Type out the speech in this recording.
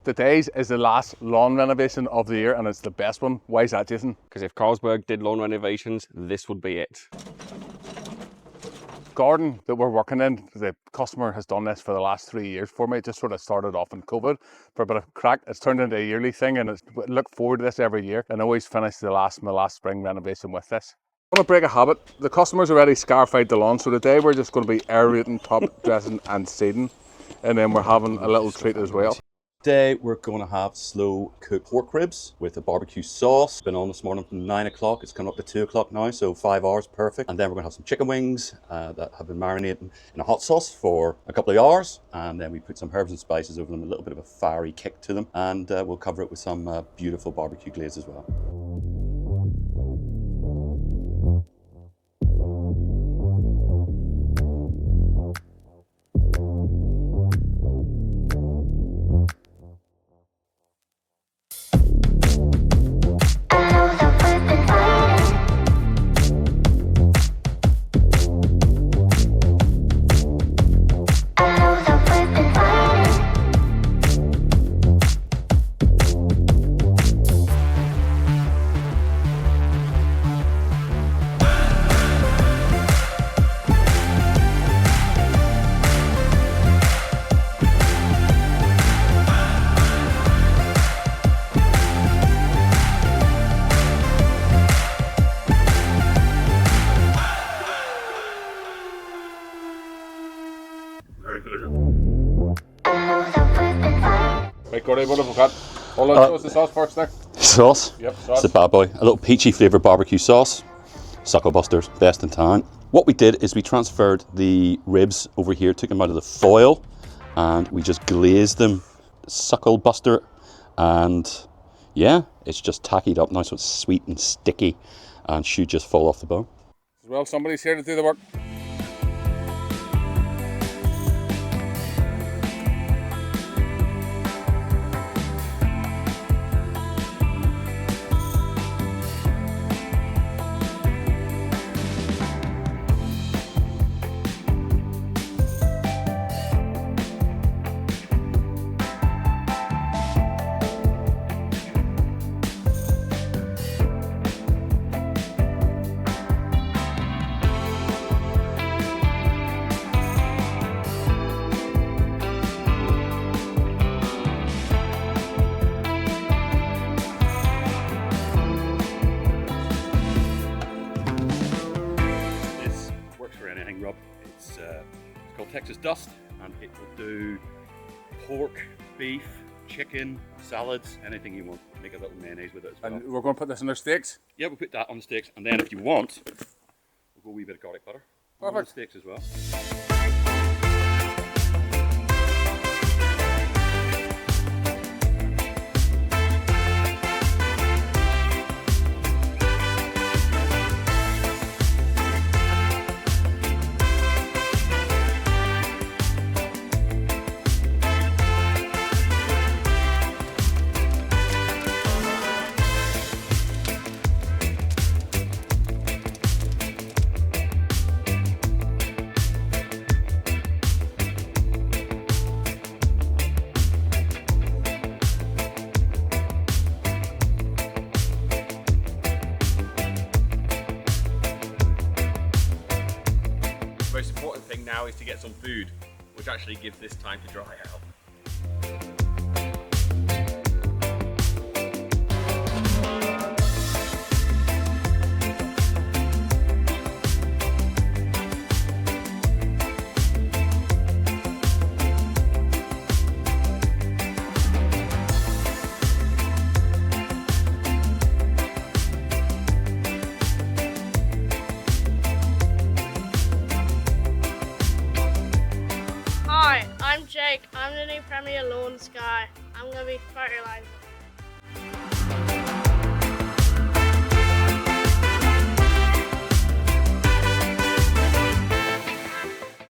Today's is the last lawn renovation of the year and it's the best one. Why is that, Jason? Because if Carlsberg did lawn renovations, this would be it. Garden that we're working in, the customer has done this for the last 3 years for me. It just sort of started off in COVID for a bit of crack. It's turned into a yearly thing and I look forward to this every year and I always finish my last spring renovation with this. I want to break a habit. The customer's already scarified the lawn, so today we're just going to be aerating, top dressing and seeding, and then we're having a little treat as well. Today we're going to have slow cooked pork ribs with a barbecue sauce. Been on this morning from 9 o'clock, it's coming up to 2 o'clock now, so 5 hours, perfect. And then we're going to have some chicken wings that have been marinating in a hot sauce for a couple of hours. And then we put some herbs and spices over them, a little bit of a fiery kick to them. And we'll cover it with some beautiful barbecue glaze as well. Right, Gordy, what have we got? Hold on, show us the sauce first there. Sauce? Yep, sauce. It's a bad boy. A little peachy flavoured barbecue sauce. Suckle Busters, best in town. What we did is we transferred the ribs over here, took them out of the foil, and we just glazed them. Suckle Buster, and yeah, it's just tackied up now, so it's sweet and sticky, and should just fall off the bone. Well, somebody's here to do the work. Rub. It's called Texas Dust, and it will do pork, beef, chicken, salads, anything you want. Make a little mayonnaise with it as well. And we're going to put this in our steaks? Yeah, we'll put that on the steaks, and then if you want, we'll go a wee bit of garlic butter on the steaks as well. The most important thing now is to get some food, which actually gives this time to dry out. Hi, I'm Jake. I'm the new Premier Lawns guy. I'm going to be fertilising.